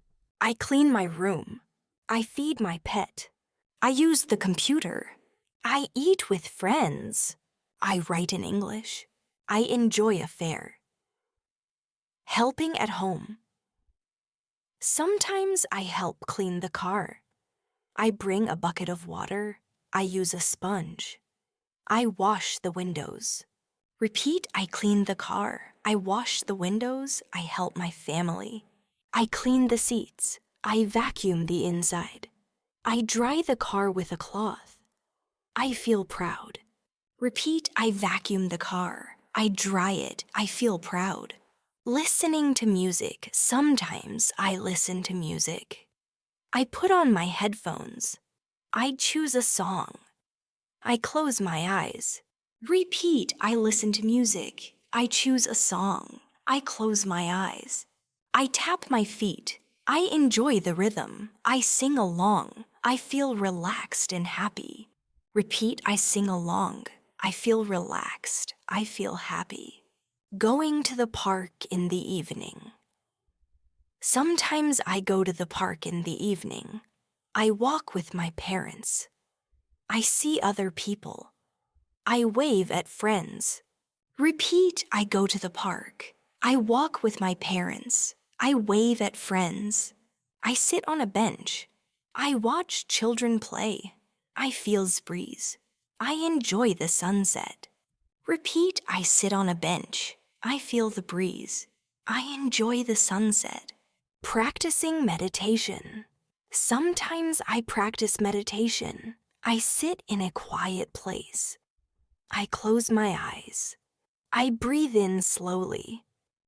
A: I clean my room. I feed my pet. I use the computer. I eat with friends. I write in English. I enjoy a fair. Helping at home. Sometimes I help clean the car. I bring a bucket of water. I use a sponge. I wash the windows. Repeat, I clean the car. I wash the windows. I help my family. I clean the seats. I vacuum the inside. I dry the car with a cloth. I feel proud. Repeat, I vacuum the car. I dry it. I feel proud. Listening to music. Sometimes I listen to music. I put on my headphones. I choose a song. I close my eyes. Repeat, I listen to music. I choose a song. I close my eyes. I tap my feet. I enjoy the rhythm. I sing along. I feel relaxed and happy. Repeat, I sing along. I feel relaxed. I feel happy. Going to the park in the evening. Sometimes I go to the park in the evening. I walk with my parents. I see other people. I wave at friends. Repeat, I go to the park. I walk with my parents. I wave at friends. I sit on a bench. I watch children play. I feels breeze. I enjoy the sunset. Repeat, I sit on a bench. I feel the breeze. I enjoy the sunset. Practicing meditation. Sometimes I practice meditation. I sit in a quiet place. I close my eyes. I breathe in slowly.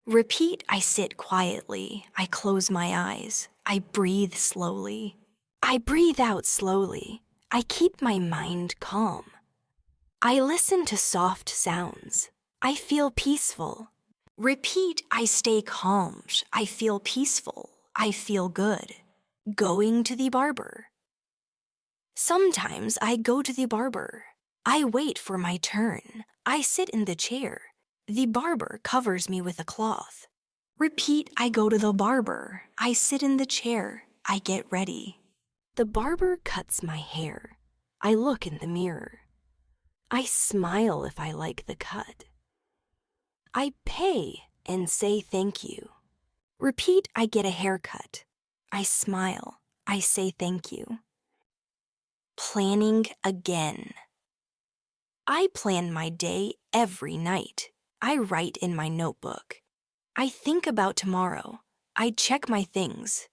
A: Repeat, I sit quietly. I close my eyes. I breathe slowly. I breathe out slowly. I keep my mind calm. I listen to soft sounds. I feel peaceful. Repeat, I stay calm. I feel peaceful. I feel good. Going to the barber. Sometimes I go to the barber. I wait for my turn. I sit in the chair. The barber covers me with a cloth. Repeat, I go to the barber. I sit in the chair. I get ready. The barber cuts my hair. I look in the mirror. I smile if I like the cut. I pay and say thank you. Repeat, I get a haircut. I smile. I say thank you. Planning again. I plan my day every night. I write in my notebook. I think about tomorrow. I check my things.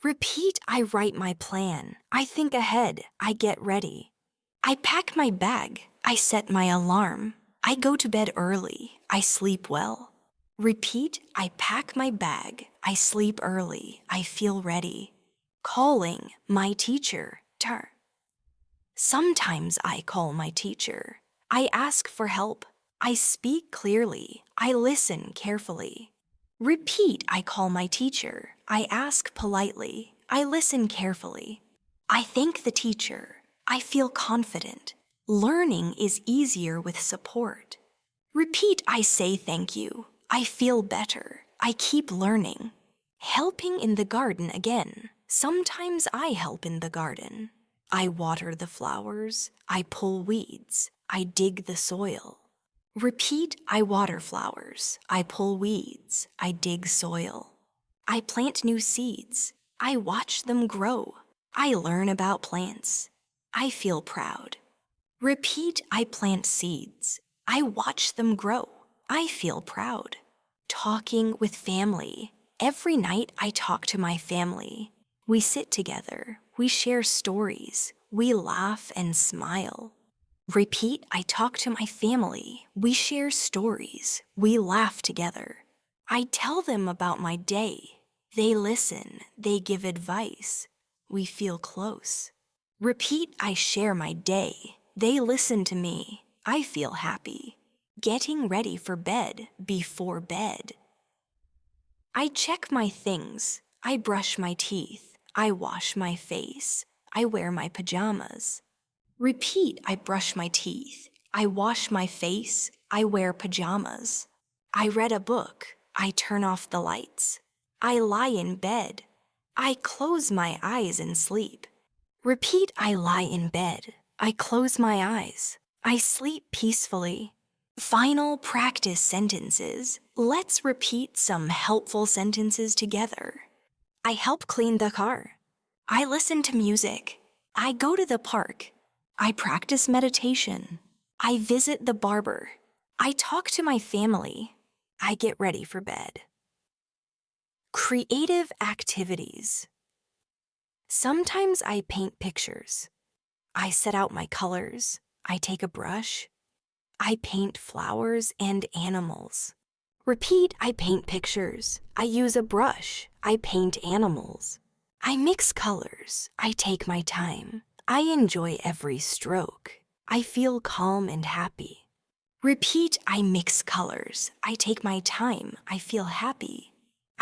A: Repeat, I write my plan. I think ahead. I get ready. I pack my bag. I set my alarm. I go to bed early. I sleep well. Repeat, I pack my bag. I sleep early. I feel ready. Calling my teacher. Sometimes I call my teacher. I ask for help. I speak clearly. I listen carefully. Repeat, I call my teacher. I ask politely. I listen carefully. I thank the teacher. I feel confident. Learning is easier with support. Repeat, I say thank you. I feel better. I keep learning. Helping in the garden again. Sometimes I help in the garden. I water the flowers. I pull weeds. I dig the soil. Repeat, I water flowers. I pull weeds. I dig soil. I plant new seeds. I watch them grow. I learn about plants. I feel proud. Repeat, I plant seeds. I watch them grow. I feel proud. Talking with family. Every night I talk to my family. We sit together. We share stories. We laugh and smile. Repeat, I talk to my family. We share stories. We laugh together. I tell them about my day. They listen. They give advice. We feel close. Repeat, I share my day. They listen to me. I feel happy. Getting ready for bed before bed. I check my things. I brush my teeth. I wash my face. I wear my pajamas. Repeat, I brush my teeth. I wash my face. I wear pajamas. I read a book. I turn off the lights. I lie in bed. I close my eyes and sleep. Repeat, I lie in bed. I close my eyes. I sleep peacefully. Final practice sentences. Let's repeat some helpful sentences together. I help clean the car. I listen to music. I go to the park. I practice meditation. I visit the barber. I talk to my family. I get ready for bed. Creative activities. Sometimes I paint pictures. I set out my colors. I take a brush. I paint flowers and animals. Repeat, I paint pictures. I use a brush. I paint animals. I mix colors. I take my time. I enjoy every stroke. I feel calm and happy. Repeat, I mix colors. I take my time. I feel happy.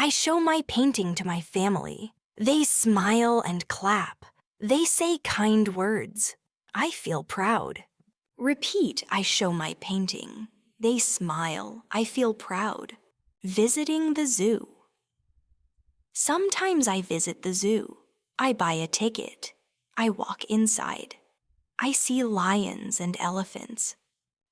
A: I show my painting to my family. They smile and clap. They say kind words. I feel proud. Repeat, I show my painting. They smile. I feel proud. Visiting the zoo. Sometimes I visit the zoo. I buy a ticket. I walk inside. I see lions and elephants.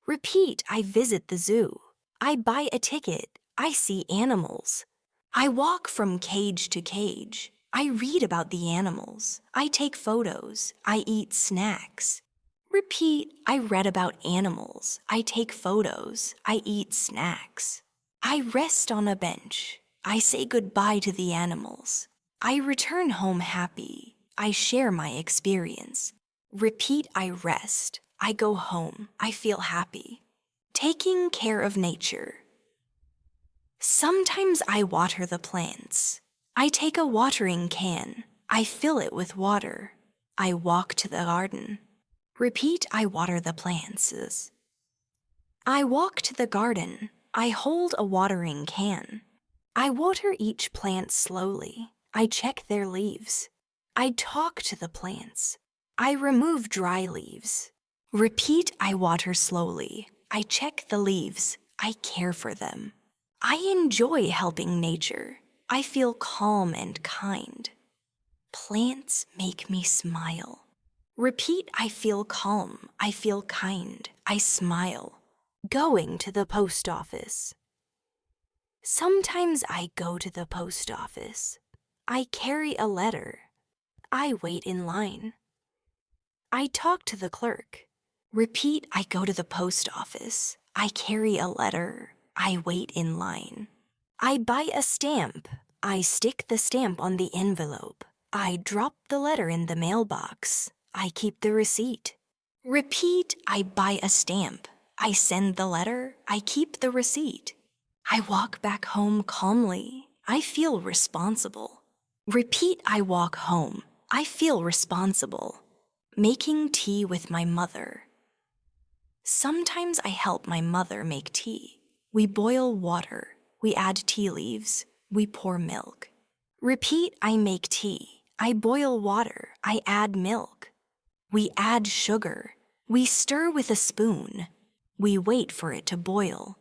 A: Repeat, I visit the zoo. I buy a ticket. I see animals. I walk from cage to cage. I read about the animals. I take photos. I eat snacks. Repeat, I read about animals. I take photos. I eat snacks. I rest on a bench. I say goodbye to the animals. I return home happy. I share my experience. Repeat, I rest. I go home. I feel happy. Taking care of nature. Sometimes I water the plants. I take a watering can. I fill it with water. I walk to the garden. Repeat, I water the plants. I walk to the garden. I hold a watering can. I water each plant slowly. I check their leaves. I talk to the plants. I remove dry leaves. Repeat, I water slowly. I check the leaves. I care for them. I enjoy helping nature. I feel calm and kind. Plants make me smile. Repeat, I feel calm. I feel kind. I smile. Going to the post office. Sometimes I go to the post office. I carry a letter. I wait in line. I talk to the clerk. Repeat, I go to the post office. I carry a letter. I wait in line. I buy a stamp. I stick the stamp on the envelope. I drop the letter in the mailbox. I keep the receipt. Repeat, I buy a stamp. I send the letter. I keep the receipt. I walk back home calmly. I feel responsible. Repeat, I walk home. I feel responsible. Making tea with my mother. Sometimes I help my mother make tea. We boil water. We add tea leaves. We pour milk. Repeat, I make tea. I boil water. I add milk. We add sugar. We stir with a spoon. We wait for it to boil.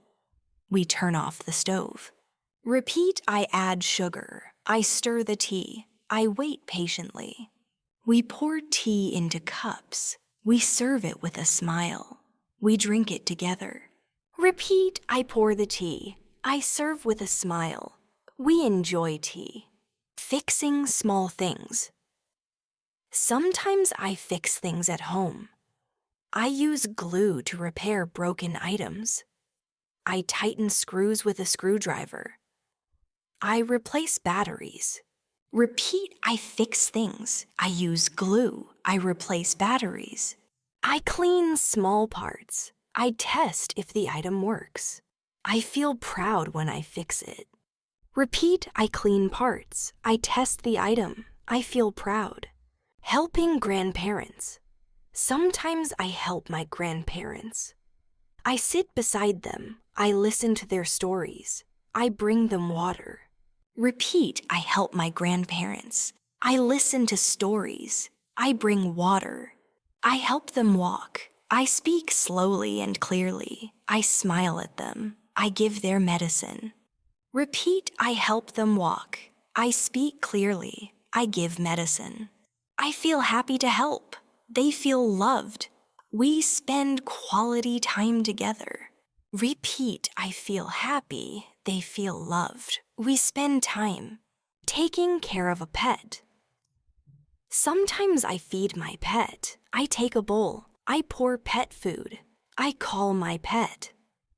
A: We turn off the stove. Repeat, I add sugar. I stir the tea. I wait patiently. We pour tea into cups. We serve it with a smile. We drink it together. Repeat, I pour the tea. I serve with a smile. We enjoy tea. Fixing small things. Sometimes I fix things at home. I use glue to repair broken items. I tighten screws with a screwdriver. I replace batteries. Repeat, I fix things. I use glue. I replace batteries. I clean small parts. I test if the item works. I feel proud when I fix it. Repeat, I clean parts. I test the item. I feel proud. Helping grandparents. Sometimes I help my grandparents. I sit beside them. I listen to their stories. I bring them water. Repeat, I help my grandparents. I listen to stories. I bring water. I help them walk. I speak slowly and clearly. I smile at them. I give their medicine. Repeat, I help them walk. I speak clearly. I give medicine. I feel happy to help. They feel loved. We spend quality time together. Repeat, I feel happy. They feel loved. We spend time. Taking care of a pet. Sometimes I feed my pet. I take a bowl. I pour pet food. I call my pet.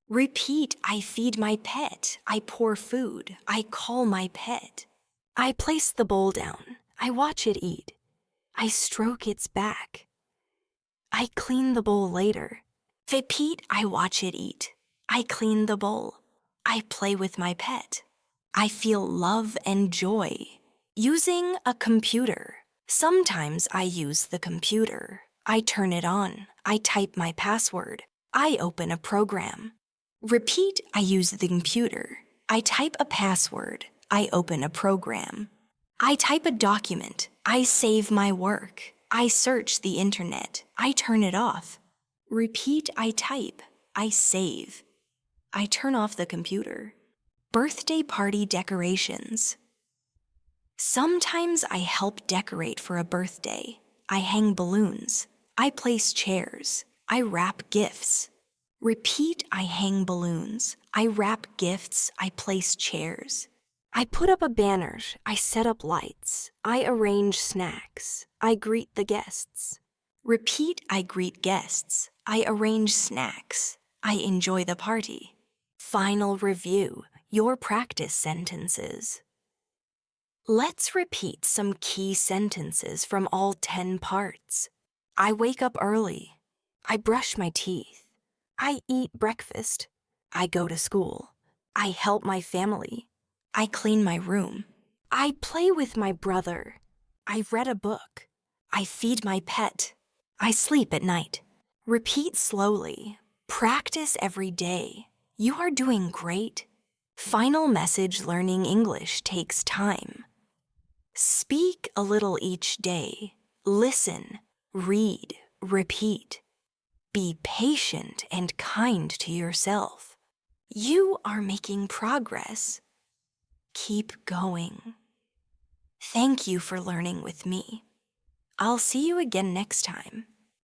A: Repeat, I feed my pet. I pour food. I call my pet. I place the bowl down. I watch it eat. I stroke its back. I clean the bowl later. Repeat, I watch it eat. I clean the bowl. I play with my pet. I feel love and joy. Using a computer. Sometimes I use the computer. I turn it on. I type my password. I open a program. Repeat, I use the computer. I type a password. I open a program. I type a document. I save my work. I search the internet. I turn it off. Repeat, I type. I save. I turn off the computer. Birthday party decorations. Sometimes I help decorate for a birthday. I hang balloons. I place chairs. I wrap gifts. Repeat, I hang balloons. I wrap gifts. I place chairs. I put up a banner. I set up lights. I arrange snacks. I greet the guests. Repeat, I greet guests. I arrange snacks. I enjoy the party. Final review, your practice sentences. Let's repeat some key sentences from all 10 parts. I wake up early. I brush my teeth. I eat breakfast. I go to school. I help my family. I clean my room. I play with my brother. I read a book. I feed my pet. I sleep at night. Repeat slowly. Practice every day. You are doing great. Final message: learning English takes time. Speak a little each day. Listen, read, repeat. Be patient and kind to yourself. You are making progress. Keep going. Thank you for learning with me. I'll see you again next time.